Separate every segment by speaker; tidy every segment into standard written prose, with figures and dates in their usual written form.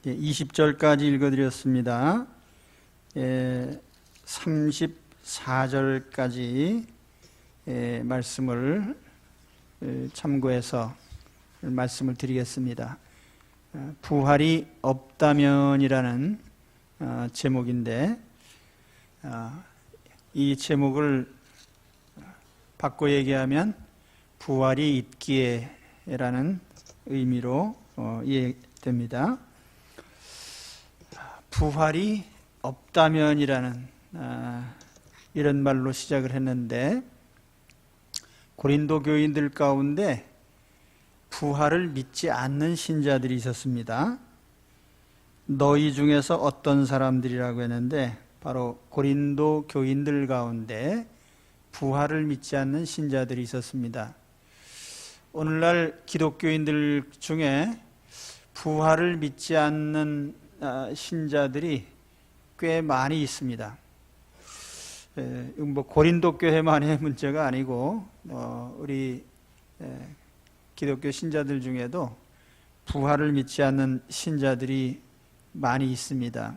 Speaker 1: 20절까지 읽어드렸습니다. 34절까지 말씀을 참고해서 말씀을 드리겠습니다. 부활이 없다면이라는 제목인데, 이 제목을 바꿔 얘기하면 부활이 있기에라는 의미로 이해됩니다. 부활이 없다면이라는 이런 말로 시작을 했는데, 고린도 교인들 가운데 부활을 믿지 않는 신자들이 있었습니다. 너희 중에서 어떤 사람들이라고 했는데, 바로 고린도 교인들 가운데 부활을 믿지 않는 신자들이 있었습니다. 오늘날 기독교인들 중에 부활을 믿지 않는 신자들이 꽤 많이 있습니다. 고린도 교회만의 문제가 아니고 우리 기독교 신자들 중에도 부활을 믿지 않는 신자들이 많이 있습니다.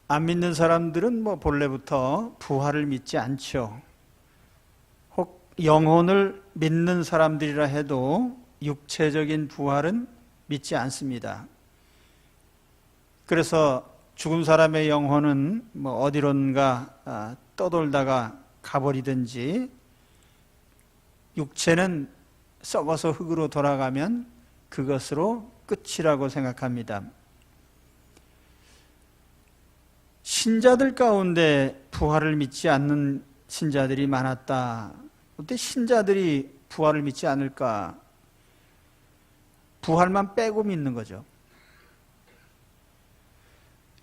Speaker 1: 안 믿는 사람들은 본래부터 부활을 믿지 않죠. 혹 영혼을 믿는 사람들이라 해도 육체적인 부활은 믿지 않습니다. 그래서 죽은 사람의 영혼은 어디론가 떠돌다가 가버리든지, 육체는 썩어서 흙으로 돌아가면 그것으로 끝이라고 생각합니다. 신자들 가운데 부활을 믿지 않는 신자들이 많았다. 어때 신자들이 부활을 믿지 않을까? 부활만 빼고 믿는 거죠.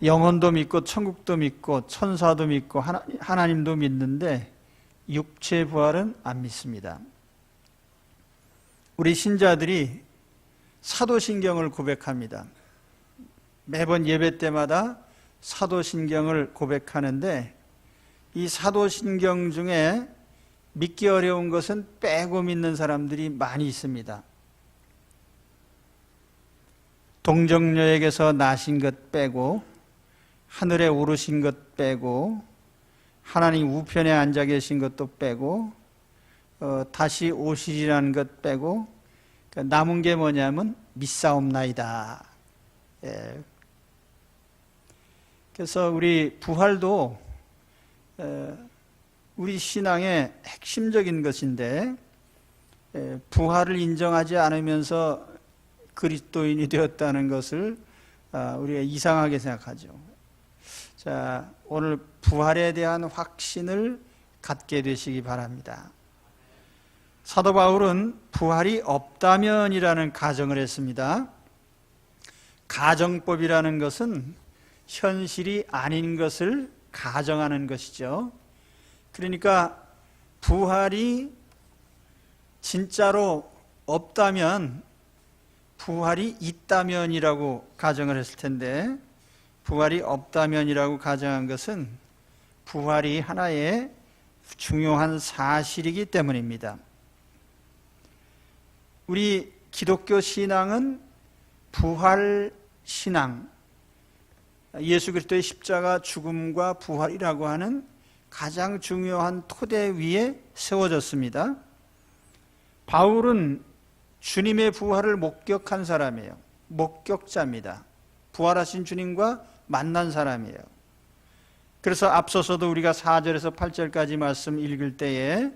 Speaker 1: 영혼도 믿고 천국도 믿고 천사도 믿고 하나님도 믿는데 육체 부활은 안 믿습니다. 우리 신자들이 사도신경을 고백합니다. 매번 예배 때마다 사도신경을 고백하는데, 이 사도신경 중에 믿기 어려운 것은 빼고 믿는 사람들이 많이 있습니다. 동정녀에게서 나신 것 빼고, 하늘에 오르신 것 빼고, 하나님 우편에 앉아 계신 것도 빼고, 다시 오시리라는 것 빼고, 남은 게 뭐냐면 믿사옵나이다. 그래서 우리 부활도 우리 신앙의 핵심적인 것인데, 부활을 인정하지 않으면서 그리스도인이 되었다는 것을 우리가 이상하게 생각하죠. 자, 오늘 부활에 대한 확신을 갖게 되시기 바랍니다. 사도 바울은 부활이 없다면이라는 가정을 했습니다. 가정법이라는 것은 현실이 아닌 것을 가정하는 것이죠. 그러니까 부활이 진짜로 없다면 부활이 있다면이라고 가정을 했을 텐데, 부활이 없다면이라고 가정한 것은 부활이 하나의 중요한 사실이기 때문입니다. 우리 기독교 신앙은 부활 신앙, 예수 그리스도의 십자가 죽음과 부활이라고 하는 가장 중요한 토대 위에 세워졌습니다. 바울은 주님의 부활을 목격한 사람이에요. 목격자입니다. 부활하신 주님과 만난 사람이에요. 그래서 앞서서도 우리가 4절에서 8절까지 말씀 읽을 때에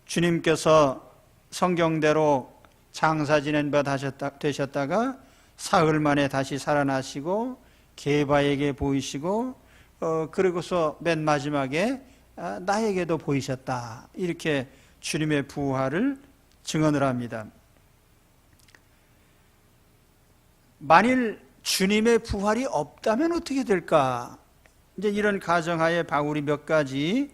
Speaker 1: 주님께서 성경대로 장사 지낸 바 되셨다가 사흘 만에 다시 살아나시고 게바에게 보이시고 그러고서 맨 마지막에 나에게도 보이셨다. 이렇게 주님의 부활을 증언을 합니다. 만일 주님의 부활이 없다면 어떻게 될까? 이제 이런 가정하에 바울이 몇 가지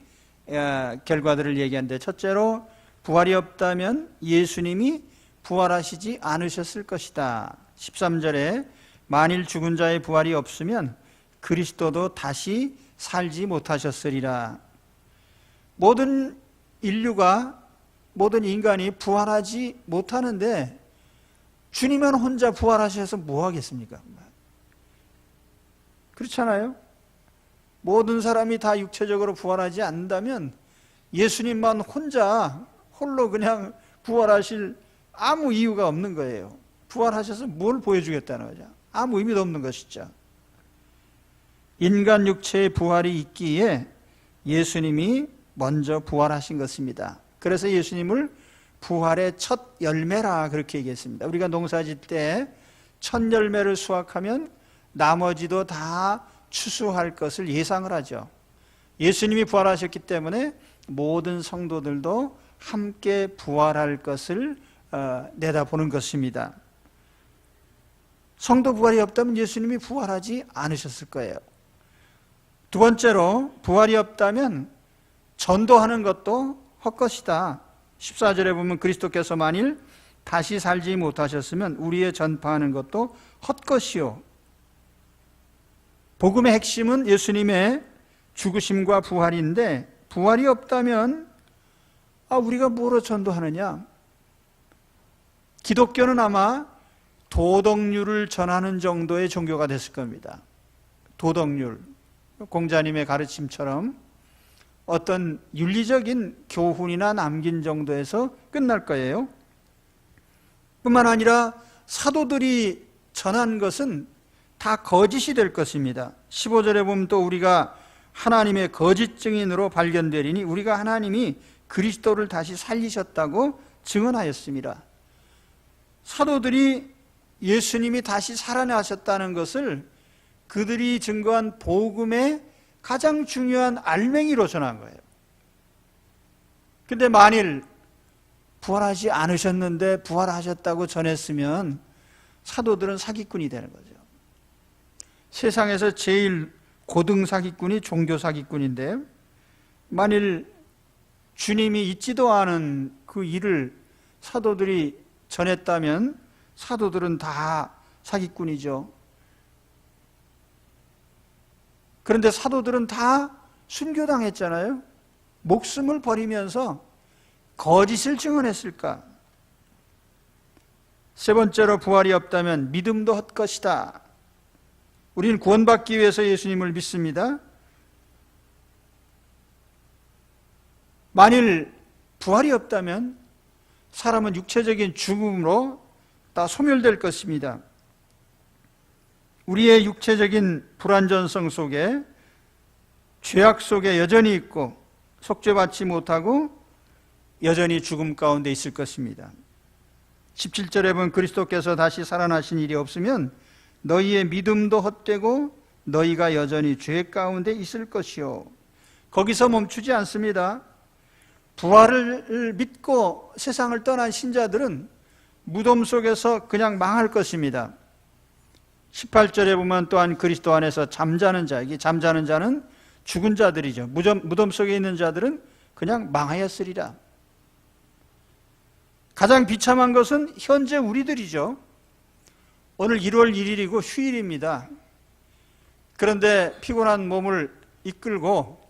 Speaker 1: 결과들을 얘기하는데, 첫째로 부활이 없다면 예수님이 부활하시지 않으셨을 것이다. 13절에 만일 죽은 자의 부활이 없으면 그리스도도 다시 살지 못하셨으리라. 모든 인간이 부활하지 못하는데 주님은 혼자 부활하셔서 뭐 하겠습니까? 그렇잖아요? 모든 사람이 다 육체적으로 부활하지 않는다면 예수님만 혼자 홀로 그냥 부활하실 아무 이유가 없는 거예요. 부활하셔서 뭘 보여주겠다는 거죠? 아무 의미도 없는 것이죠. 인간 육체의 부활이 있기에 예수님이 먼저 부활하신 것입니다. 그래서 예수님을 부활의 첫 열매라 그렇게 얘기했습니다. 우리가 농사짓 때 첫 열매를 수확하면 나머지도 다 추수할 것을 예상을 하죠. 예수님이 부활하셨기 때문에 모든 성도들도 함께 부활할 것을 내다보는 것입니다. 성도 부활이 없다면 예수님이 부활하지 않으셨을 거예요. 두 번째로 부활이 없다면 전도하는 것도 헛것이다. 14절에 보면 그리스도께서 만일 다시 살지 못하셨으면 우리의 전파하는 것도 헛것이요. 복음의 핵심은 예수님의 죽으심과 부활인데 부활이 없다면 우리가 뭐로 전도하느냐? 기독교는 아마 도덕률을 전하는 정도의 종교가 됐을 겁니다. 도덕률, 공자님의 가르침처럼 어떤 윤리적인 교훈이나 남긴 정도에서 끝날 거예요. 뿐만 아니라 사도들이 전한 것은 다 거짓이 될 것입니다. 15절에 보면 또 우리가 하나님의 거짓 증인으로 발견되리니 우리가 하나님이 그리스도를 다시 살리셨다고 증언하였습니다. 사도들이 예수님이 다시 살아나셨다는 것을 그들이 증거한 복음의 가장 중요한 알맹이로 전한 거예요. 근데 만일 부활하지 않으셨는데 부활하셨다고 전했으면 사도들은 사기꾼이 되는 거죠. 세상에서 제일 고등 사기꾼이 종교 사기꾼인데 만일 주님이 있지도 않은 그 일을 사도들이 전했다면 사도들은 다 사기꾼이죠. 그런데 사도들은 다 순교당했잖아요. 목숨을 버리면서 거짓을 증언했을까? 세 번째로 부활이 없다면 믿음도 헛것이다. 우리는 구원받기 위해서 예수님을 믿습니다. 만일 부활이 없다면 사람은 육체적인 죽음으로 다 소멸될 것입니다. 우리의 육체적인 불완전성 속에 죄악 속에 여전히 있고 속죄받지 못하고 여전히 죽음 가운데 있을 것입니다. 17절에 보면 그리스도께서 다시 살아나신 일이 없으면 너희의 믿음도 헛되고 너희가 여전히 죄 가운데 있을 것이요. 거기서 멈추지 않습니다. 부활을 믿고 세상을 떠난 신자들은 무덤 속에서 그냥 망할 것입니다. 18절에 보면 또한 그리스도 안에서 잠자는 자, 이게 잠자는 자는 죽은 자들이죠. 무덤 속에 있는 자들은 그냥 망하였으리라. 가장 비참한 것은 현재 우리들이죠. 오늘 1월 1일이고 휴일입니다. 그런데 피곤한 몸을 이끌고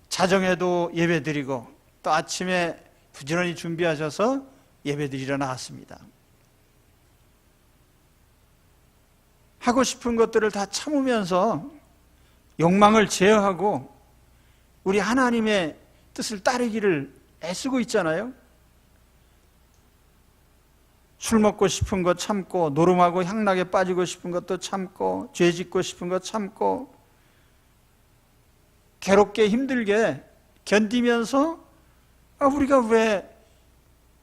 Speaker 1: 자정에도 예배드리고 또 아침에 부지런히 준비하셔서 예배드리러 나왔습니다. 하고 싶은 것들을 다 참으면서 욕망을 제어하고 우리 하나님의 뜻을 따르기를 애쓰고 있잖아요. 술 먹고 싶은 거 참고 노름하고 향락에 빠지고 싶은 것도 참고 죄 짓고 싶은 거 참고 괴롭게 힘들게 견디면서 우리가 왜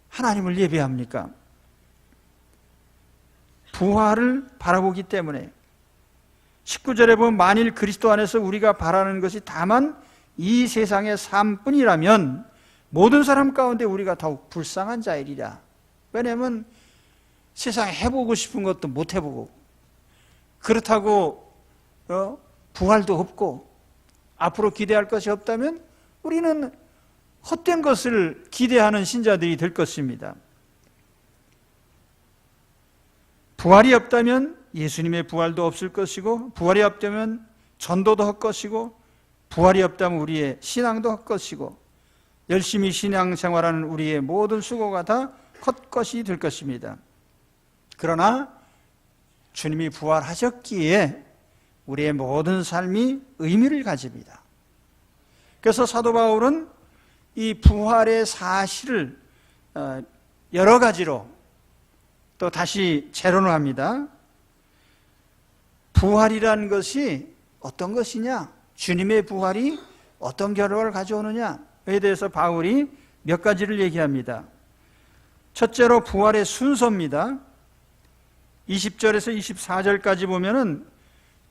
Speaker 1: 하나님을 예배합니까? 부활을 바라보기 때문에. 19절에 보면 만일 그리스도 안에서 우리가 바라는 것이 다만 이 세상의 삶뿐이라면 모든 사람 가운데 우리가 더욱 불쌍한 자이리라. 왜냐하면 세상에 해보고 싶은 것도 못 해보고 그렇다고 부활도 없고 앞으로 기대할 것이 없다면 우리는 헛된 것을 기대하는 신자들이 될 것입니다. 부활이 없다면 예수님의 부활도 없을 것이고 부활이 없다면 전도도 헛것이고 부활이 없다면 우리의 신앙도 헛것이고 열심히 신앙생활하는 우리의 모든 수고가 다 헛것이 될 것입니다. 그러나 주님이 부활하셨기에 우리의 모든 삶이 의미를 가집니다. 그래서 사도 바울은 이 부활의 사실을 여러 가지로 또 다시 재론을 합니다. 부활이라는 것이 어떤 것이냐? 주님의 부활이 어떤 결과를 가져오느냐에 대해서 바울이 몇 가지를 얘기합니다. 첫째로 부활의 순서입니다. 20절에서 24절까지 보면은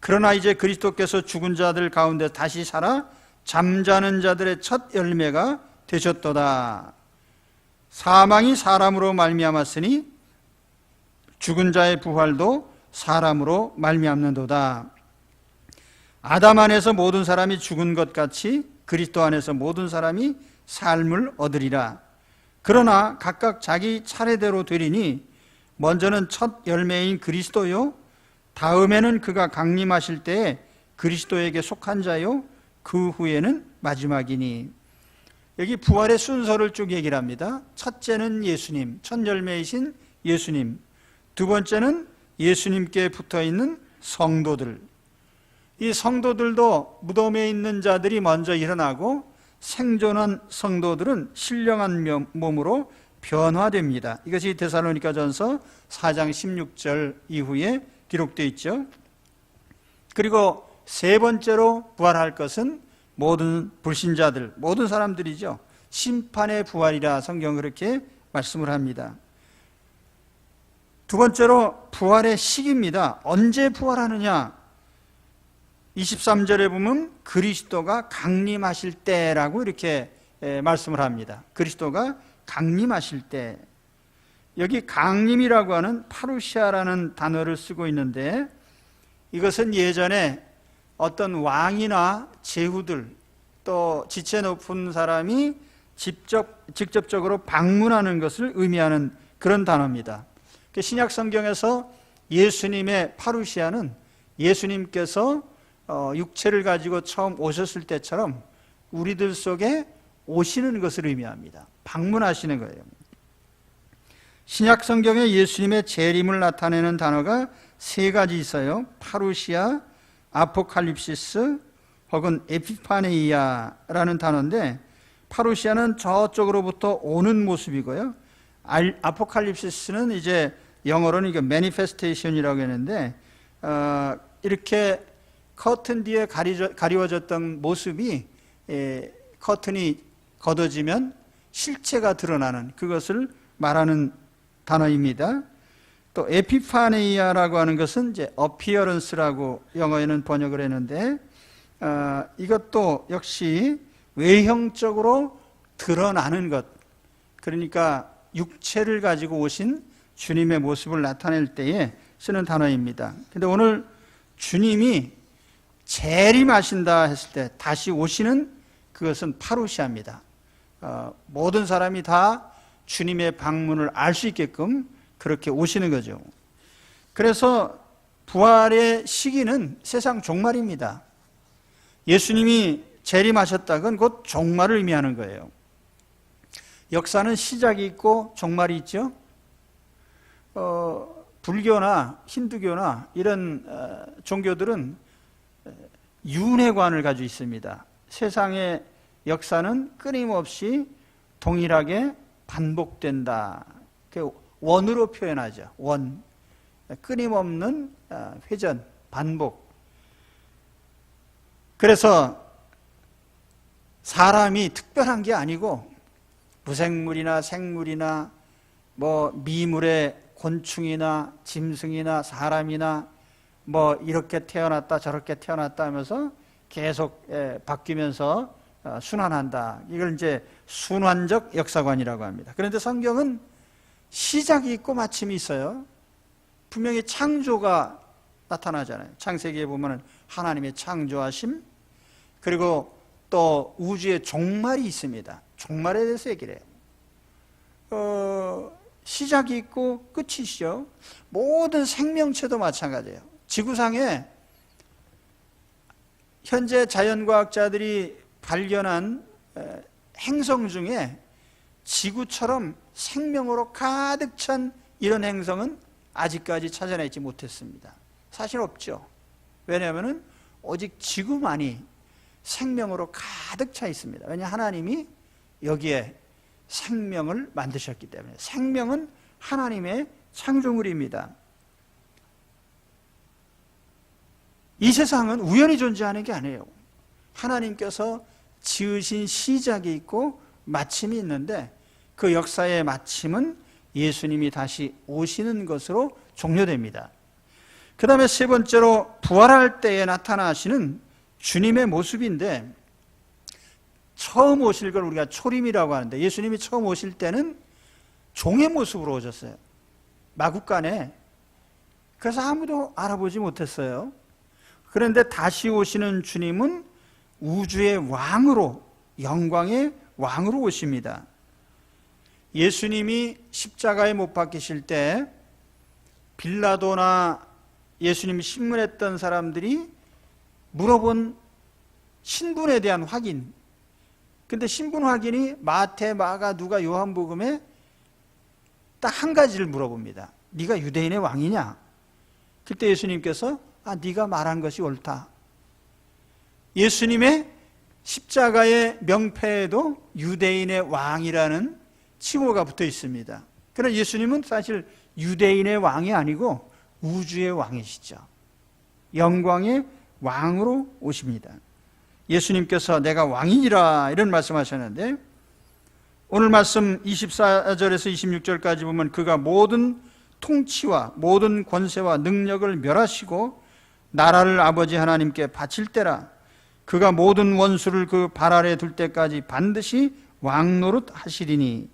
Speaker 1: 그러나 이제 그리스도께서 죽은 자들 가운데 다시 살아 잠자는 자들의 첫 열매가 되셨도다. 사망이 사람으로 말미암았으니 죽은 자의 부활도 사람으로 말미암는도다. 아담 안에서 모든 사람이 죽은 것 같이 그리스도 안에서 모든 사람이 삶을 얻으리라. 그러나 각각 자기 차례대로 되리니 먼저는 첫 열매인 그리스도요, 다음에는 그가 강림하실 때에 그리스도에게 속한 자요, 그 후에는 마지막이니. 여기 부활의 순서를 쭉 얘기를 합니다. 첫째는 예수님, 첫 열매이신 예수님. 두 번째는 예수님께 붙어있는 성도들. 이 성도들도 무덤에 있는 자들이 먼저 일어나고 생존한 성도들은 신령한 몸으로 변화됩니다. 이것이 데살로니가전서 4장 16절 이후에 기록되어 있죠. 그리고 세 번째로 부활할 것은 모든 불신자들, 모든 사람들이죠. 심판의 부활이라 성경은 그렇게 말씀을 합니다. 두 번째로 부활의 시기입니다. 언제 부활하느냐? 23절에 보면 그리스도가 강림하실 때라고 이렇게 말씀을 합니다. 그리스도가 강림하실 때. 여기 강림이라고 하는 파루시아라는 단어를 쓰고 있는데 이것은 예전에 어떤 왕이나 제후들 또 지체 높은 사람이 직접적으로 방문하는 것을 의미하는 그런 단어입니다. 신약 성경에서 예수님의 파루시아는 예수님께서 육체를 가지고 처음 오셨을 때처럼 우리들 속에 오시는 것을 의미합니다. 방문하시는 거예요. 신약 성경에 예수님의 재림을 나타내는 단어가 세 가지 있어요. 파루시아, 아포칼립시스 혹은 에피파네이아라는 단어인데 파루시아는 저쪽으로부터 오는 모습이고요. 아포칼립시스는 이제 영어로는 이게 매니페스테이션이라고 했는데 이렇게 커튼 뒤에 가리워졌던 모습이 커튼이 걷어지면 실체가 드러나는 그것을 말하는 단어입니다. 또 에피파네이아라고 하는 것은 이제 appearance라고 영어에는 번역을 했는데 이것도 역시 외형적으로 드러나는 것, 그러니까 육체를 가지고 오신 주님의 모습을 나타낼 때에 쓰는 단어입니다. 근데 오늘 주님이 재림하신다 했을 때 다시 오시는 그것은 파루시아입니다. 모든 사람이 다 주님의 방문을 알 수 있게끔 그렇게 오시는 거죠. 그래서 부활의 시기는 세상 종말입니다. 예수님이 재림하셨다건 곧 종말을 의미하는 거예요. 역사는 시작이 있고 종말이 있죠. 불교나 힌두교나 이런 종교들은 윤회관을 가지고 있습니다. 세상의 역사는 끊임없이 동일하게 반복된다. 원으로 표현하죠. 원. 끊임없는 회전, 반복. 그래서 사람이 특별한 게 아니고 무생물이나 생물이나 뭐 미물의 곤충이나 짐승이나 사람이나 뭐 이렇게 태어났다 저렇게 태어났다 하면서 계속 바뀌면서 순환한다. 이걸 이제 순환적 역사관이라고 합니다. 그런데 성경은 시작이 있고 마침이 있어요. 분명히 창조가 나타나잖아요. 창세기에 보면 하나님의 창조하심, 그리고 또 우주의 종말이 있습니다. 종말에 대해서 얘기를 해요. 시작이 있고 끝이 있죠. 모든 생명체도 마찬가지예요. 지구상에 현재 자연과학자들이 발견한 행성 중에 지구처럼 생명으로 가득 찬 이런 행성은 아직까지 찾아내지 못했습니다. 사실 없죠. 왜냐하면 오직 지구만이 생명으로 가득 차 있습니다. 왜냐하면 하나님이 여기에 생명을 만드셨기 때문에. 생명은 하나님의 창조물입니다. 이 세상은 우연히 존재하는 게 아니에요. 하나님께서 지으신 시작이 있고 마침이 있는데, 그 역사의 마침은 예수님이 다시 오시는 것으로 종료됩니다. 그 다음에 세 번째로 부활할 때에 나타나시는 주님의 모습인데, 처음 오실 걸 우리가 초림이라고 하는데, 예수님이 처음 오실 때는 종의 모습으로 오셨어요. 마구간에. 그래서 아무도 알아보지 못했어요. 그런데 다시 오시는 주님은 우주의 왕으로, 영광의 왕으로 오십니다. 예수님이 십자가에 못 박히실 때 빌라도나 예수님이 신문했던 사람들이 물어본 신분에 대한 확인. 근데 신분 확인이 마태, 마가, 누가, 요한복음에 딱 한 가지를 물어봅니다. 네가 유대인의 왕이냐? 그때 예수님께서 네가 말한 것이 옳다. 예수님의 십자가의 명패에도 유대인의 왕이라는 칭호가 붙어 있습니다. 그러나 예수님은 사실 유대인의 왕이 아니고 우주의 왕이시죠. 영광의 왕으로 오십니다. 예수님께서 내가 왕이니라 이런 말씀하셨는데, 오늘 말씀 24절에서 26절까지 보면 그가 모든 통치와 모든 권세와 능력을 멸하시고 나라를 아버지 하나님께 바칠 때라. 그가 모든 원수를 그 발 아래 둘 때까지 반드시 왕노릇 하시리니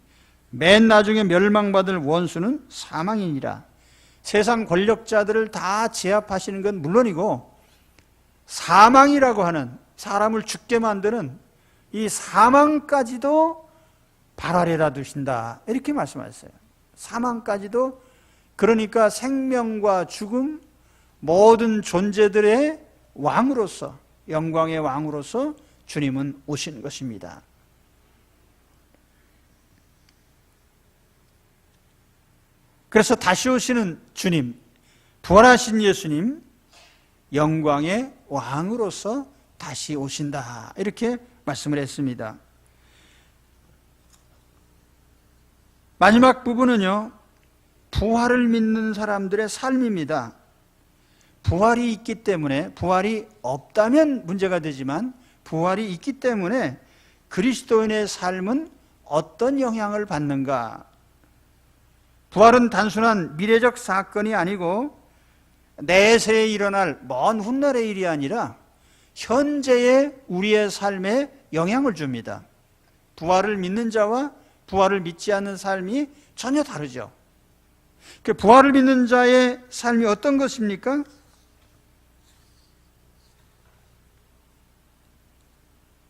Speaker 1: 맨 나중에 멸망받을 원수는 사망이니라. 세상 권력자들을 다 제압하시는 건 물론이고, 사망이라고 하는, 사람을 죽게 만드는 이 사망까지도 발 아래다 두신다, 이렇게 말씀하셨어요. 사망까지도. 그러니까 생명과 죽음, 모든 존재들의 왕으로서, 영광의 왕으로서 주님은 오신 것입니다. 그래서 다시 오시는 주님, 부활하신 예수님, 영광의 왕으로서 다시 오신다, 이렇게 말씀을 했습니다. 마지막 부분은요, 부활을 믿는 사람들의 삶입니다. 부활이 있기 때문에, 부활이 없다면 문제가 되지만 부활이 있기 때문에 그리스도인의 삶은 어떤 영향을 받는가? 부활은 단순한 미래적 사건이 아니고 내세에 일어날 먼 훗날의 일이 아니라 현재의 우리의 삶에 영향을 줍니다. 부활을 믿는 자와 부활을 믿지 않는 삶이 전혀 다르죠. 부활을 믿는 자의 삶이 어떤 것입니까?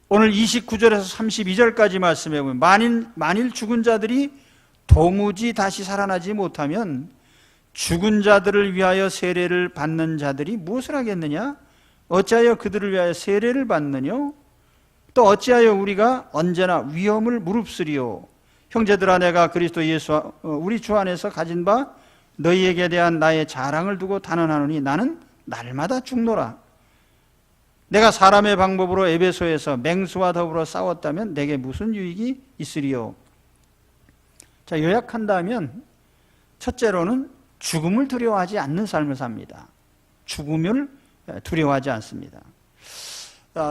Speaker 1: 오늘 29절에서 32절까지 말씀해 보면, 만일 죽은 자들이 도무지 다시 살아나지 못하면 죽은 자들을 위하여 세례를 받는 자들이 무엇을 하겠느냐? 어찌하여 그들을 위하여 세례를 받느뇨? 또 어찌하여 우리가 언제나 위험을 무릅쓰리요? 형제들아, 내가 그리스도 예수 우리 주 안에서 가진 바 너희에게 대한 나의 자랑을 두고 단언하노니 나는 날마다 죽노라. 내가 사람의 방법으로 에베소에서 맹수와 더불어 싸웠다면 내게 무슨 유익이 있으리요? 자, 요약한다면 첫째로는 죽음을 두려워하지 않는 삶을 삽니다. 죽음을 두려워하지 않습니다.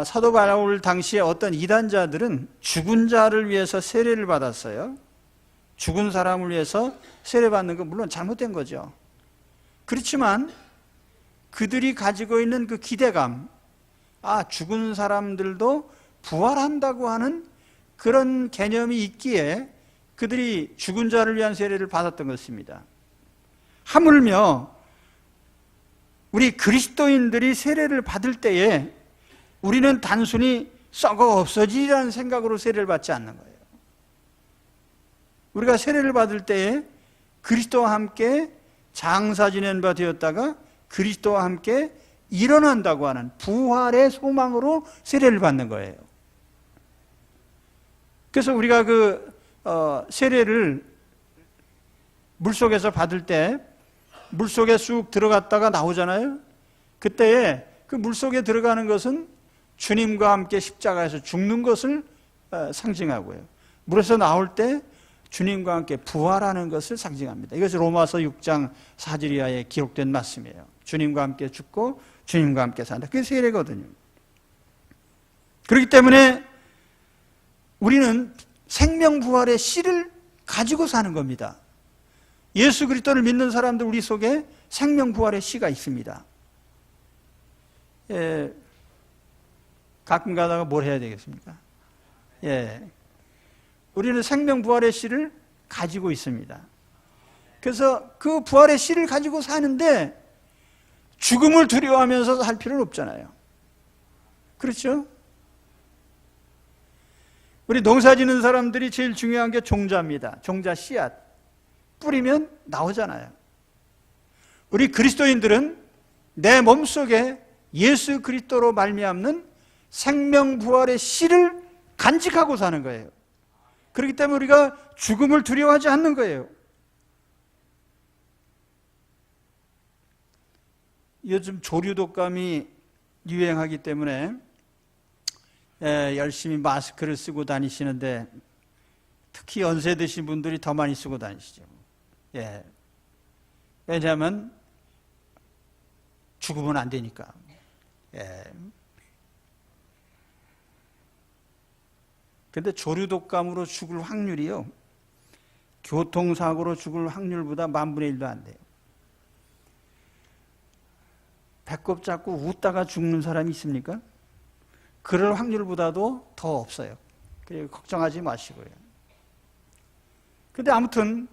Speaker 1: 사도 바울 당시에 어떤 이단자들은 죽은 자를 위해서 세례를 받았어요. 죽은 사람을 위해서 세례받는 건 물론 잘못된 거죠. 그렇지만 그들이 가지고 있는 그 기대감, 죽은 사람들도 부활한다고 하는 그런 개념이 있기에 그들이 죽은 자를 위한 세례를 받았던 것입니다. 하물며 우리 그리스도인들이 세례를 받을 때에 우리는 단순히 썩어 없어지라는 생각으로 세례를 받지 않는 거예요. 우리가 세례를 받을 때에 그리스도와 함께 장사 지낸 바 되었다가 그리스도와 함께 일어난다고 하는 부활의 소망으로 세례를 받는 거예요. 그래서 우리가 세례를 물속에서 받을 때 물속에 쑥 들어갔다가 나오잖아요. 그때에 그 물속에 들어가는 것은 주님과 함께 십자가에서 죽는 것을 상징하고요. 물에서 나올 때 주님과 함께 부활하는 것을 상징합니다. 이것이 로마서 6장 4절 이하에 기록된 말씀이에요. 주님과 함께 죽고 주님과 함께 산다. 그게 세례거든요. 그렇기 때문에 우리는 생명부활의 씨를 가지고 사는 겁니다. 예수 그리스도를 믿는 사람들 우리 속에 생명부활의 씨가 있습니다. 가끔 가다가 뭘 해야 되겠습니까? 우리는 생명부활의 씨를 가지고 있습니다. 그래서 그 부활의 씨를 가지고 사는데 죽음을 두려워하면서 살 필요는 없잖아요. 그렇죠? 우리 농사 짓는 사람들이 제일 중요한 게 종자입니다. 종자 씨앗. 뿌리면 나오잖아요. 우리 그리스도인들은 내 몸속에 예수 그리스도로 말미암는 생명부활의 씨를 간직하고 사는 거예요. 그렇기 때문에 우리가 죽음을 두려워하지 않는 거예요. 요즘 조류독감이 유행하기 때문에 열심히 마스크를 쓰고 다니시는데 특히 연세 드신 분들이 더 많이 쓰고 다니시죠. 왜냐하면 죽으면 안 되니까. 근데 조류독감으로 죽을 확률이요, 교통사고로 죽을 확률보다 10,000분의 1도 안 돼요. 배꼽 잡고 웃다가 죽는 사람이 있습니까? 그럴 확률보다도 더 없어요. 그러니까 걱정하지 마시고요. 근데 아무튼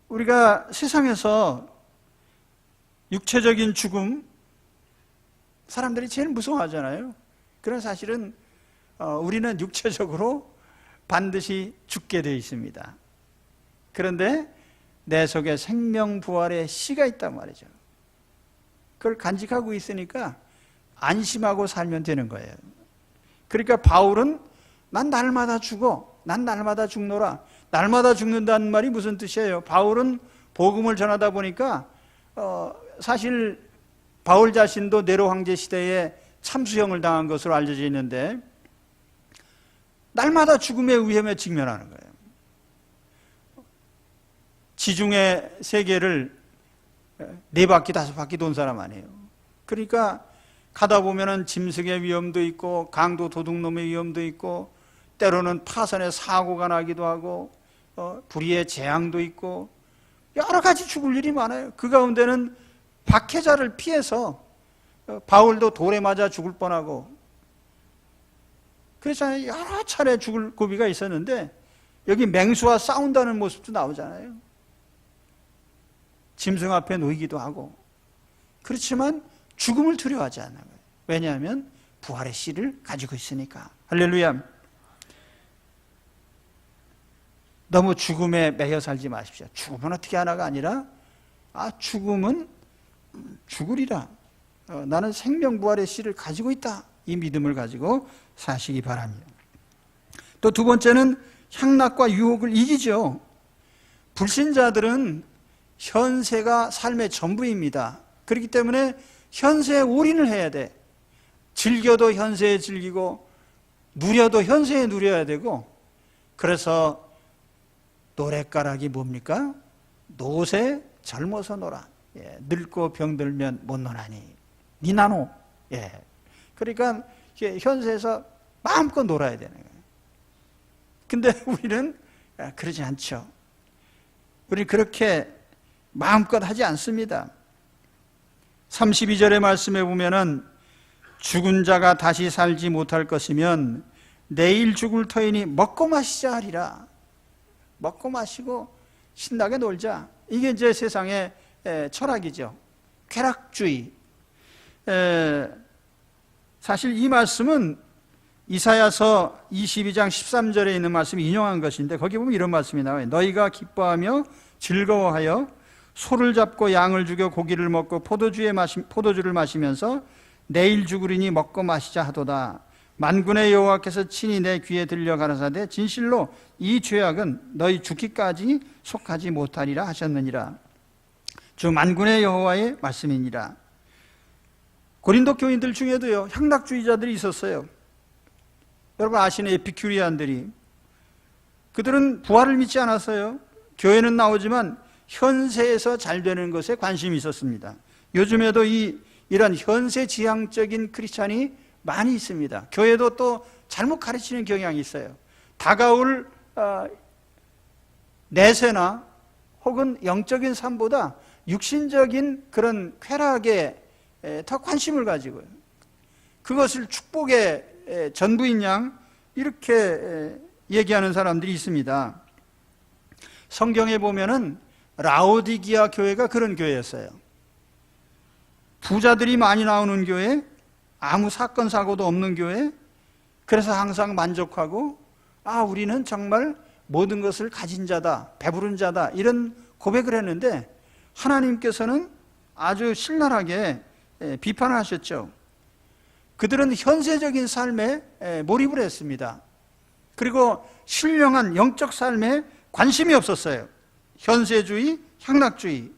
Speaker 1: 우리가 세상에서 육체적인 죽음, 사람들이 제일 무서워하잖아요. 그런 사실은 우리는 육체적으로 반드시 죽게 되어 있습니다. 그런데 내 속에 생명부활의 씨가 있단 말이죠. 그걸 간직하고 있으니까 안심하고 살면 되는 거예요. 그러니까 바울은 난 날마다 죽어, 난 날마다 죽노라. 날마다 죽는다는 말이 무슨 뜻이에요? 바울은 복음을 전하다 보니까 사실 바울 자신도 네로 황제 시대에 참수형을 당한 것으로 알려져 있는데 날마다 죽음의 위험에 직면하는 거예요. 지중해 세계를 4바퀴 5바퀴 돈 사람 아니에요. 그러니까 가다 보면은 짐승의 위험도 있고 강도 도둑놈의 위험도 있고 때로는 파선에 사고가 나기도 하고 불의의 재앙도 있고 여러 가지 죽을 일이 많아요. 그 가운데는 박해자를 피해서 바울도 돌에 맞아 죽을 뻔하고 그래서 여러 차례 죽을 고비가 있었는데 여기 맹수와 싸운다는 모습도 나오잖아요. 짐승 앞에 놓이기도 하고. 그렇지만 죽음을 두려워하지 않는 거예요. 왜냐하면 부활의 씨를 가지고 있으니까. 할렐루야. 너무 죽음에 매여 살지 마십시오. 죽으면 어떻게 하나가 아니라 죽음은 죽으리라. 나는 생명부활의 씨를 가지고 있다. 이 믿음을 가지고 사시기 바랍니다. 또 두 번째는 향락과 유혹을 이기죠. 불신자들은 현세가 삶의 전부입니다. 그렇기 때문에 현세에 올인을 해야 돼. 즐겨도 현세에 즐기고 누려도 현세에 누려야 되고, 그래서 노랫가락이 뭡니까? 노새 젊어서 놀아. 늙고 병들면 못 노나니 니나노. 그러니까 현세에서 마음껏 놀아야 되는 거예요. 근데 우리는 그러지 않죠. 우리 그렇게 마음껏 하지 않습니다. 32절의 말씀에 보면은 죽은 자가 다시 살지 못할 것이면 내일 죽을 터이니 먹고 마시자 하리라. 먹고 마시고 신나게 놀자. 이게 이제 세상의 철학이죠. 쾌락주의. 사실 이 말씀은 이사야서 22장 13절에 있는 말씀을 인용한 것인데 거기 보면 이런 말씀이 나와요. 너희가 기뻐하며 즐거워하여 소를 잡고 양을 죽여 고기를 먹고 포도주를 마시면서 내일 죽으리니 먹고 마시자 하도다. 만군의 여호와께서 친히 내 귀에 들려 가라사대 진실로 이 죄악은 너희 죽기까지 속하지 못하리라 하셨느니라. 주 만군의 여호와의 말씀이니라. 고린도 교인들 중에도요 향락주의자들이 있었어요. 여러분 아시는 에피큐리안들이, 그들은 부활을 믿지 않았어요. 교회는 나오지만 현세에서 잘 되는 것에 관심이 있었습니다. 요즘에도 이런 현세 지향적인 크리스찬이 많이 있습니다. 교회도 또 잘못 가르치는 경향이 있어요. 다가올 내세나 혹은 영적인 삶보다 육신적인 그런 쾌락에 더 관심을 가지고요. 그것을 축복의 전부인 양 이렇게 얘기하는 사람들이 있습니다. 성경에 보면은 라오디기아 교회가 그런 교회였어요. 부자들이 많이 나오는 교회, 아무 사건 사고도 없는 교회, 그래서 항상 만족하고 우리는 정말 모든 것을 가진 자다, 배부른 자다 이런 고백을 했는데 하나님께서는 아주 신랄하게 비판을 하셨죠. 그들은 현세적인 삶에 몰입을 했습니다. 그리고 신령한 영적 삶에 관심이 없었어요. 현세주의, 향락주의,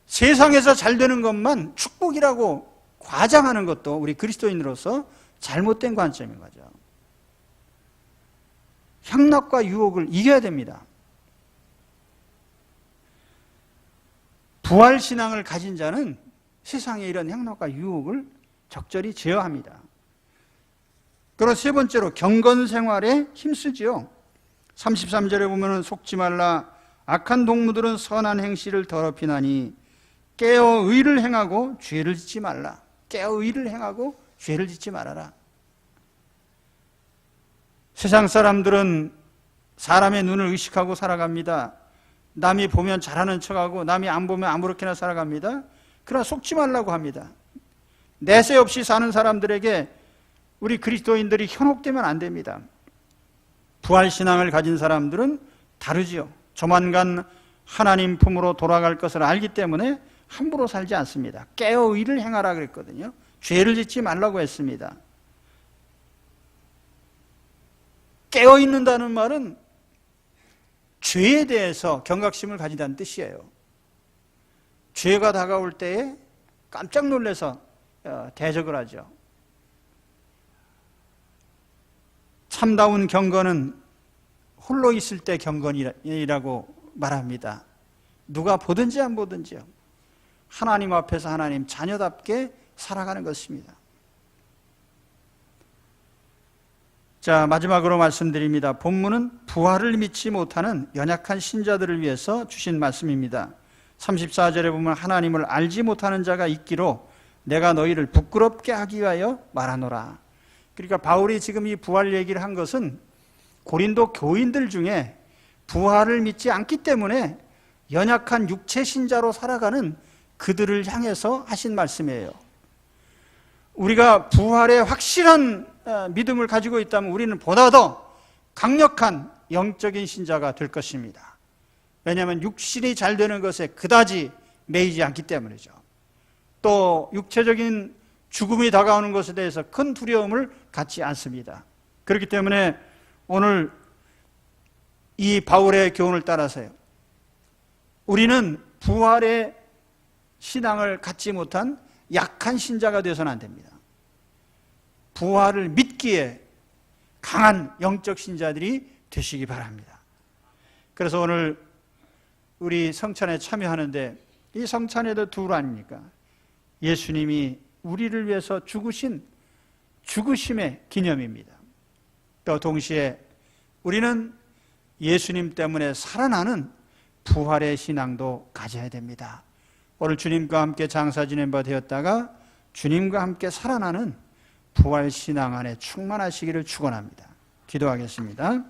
Speaker 1: 세상에서 잘 되는 것만 축복이라고 과장하는 것도 우리 그리스도인으로서 잘못된 관점인 거죠. 향락과 유혹을 이겨야 됩니다. 부활신앙을 가진 자는 세상의 이런 향락과 유혹을 적절히 제어합니다. 그리고 세 번째로 경건생활에 힘쓰지요. 33절에 보면 속지 말라. 악한 동무들은 선한 행실을 더럽히나니 깨어 의를 행하고 죄를 짓지 말라. 깨어 의를 행하고 죄를 짓지 말아라. 세상 사람들은 사람의 눈을 의식하고 살아갑니다. 남이 보면 잘하는 척하고 남이 안 보면 아무렇게나 살아갑니다. 그러나 속지 말라고 합니다. 내세 없이 사는 사람들에게 우리 그리스도인들이 현혹되면 안 됩니다. 부활신앙을 가진 사람들은 다르지요. 조만간 하나님 품으로 돌아갈 것을 알기 때문에 함부로 살지 않습니다. 깨어 의를 행하라 그랬거든요. 죄를 짓지 말라고 했습니다. 깨어 있는다는 말은 죄에 대해서 경각심을 가진다는 뜻이에요. 죄가 다가올 때에 깜짝 놀라서 대적을 하죠. 참다운 경건은 홀로 있을 때 경건이라고 말합니다. 누가 보든지 안 보든지요. 하나님 앞에서 하나님 자녀답게 살아가는 것입니다. 자, 마지막으로 말씀드립니다. 본문은 부활을 믿지 못하는 연약한 신자들을 위해서 주신 말씀입니다. 34절에 보면 하나님을 알지 못하는 자가 있기로 내가 너희를 부끄럽게 하기 위하여 말하노라. 그러니까 바울이 지금 이 부활 얘기를 한 것은 고린도 교인들 중에 부활을 믿지 않기 때문에 연약한 육체 신자로 살아가는 그들을 향해서 하신 말씀이에요. 우리가 부활의 확실한 믿음을 가지고 있다면 우리는 보다 더 강력한 영적인 신자가 될 것입니다. 왜냐하면 육신이 잘 되는 것에 그다지 매이지 않기 때문이죠. 또 육체적인 죽음이 다가오는 것에 대해서 큰 두려움을 갖지 않습니다. 그렇기 때문에 오늘 이 바울의 교훈을 따라서요, 우리는 부활의 신앙을 갖지 못한 약한 신자가 되어서는 안 됩니다. 부활을 믿기에 강한 영적 신자들이 되시기 바랍니다. 그래서 오늘 우리 성찬에 참여하는데 이 성찬에도 둘 아닙니까? 예수님이 우리를 위해서 죽으신 죽으심의 기념입니다. 또 동시에 우리는 예수님 때문에 살아나는 부활의 신앙도 가져야 됩니다. 오늘 주님과 함께 장사 지낸 바 되었다가 주님과 함께 살아나는 부활 신앙 안에 충만하시기를 축원합니다. 기도하겠습니다.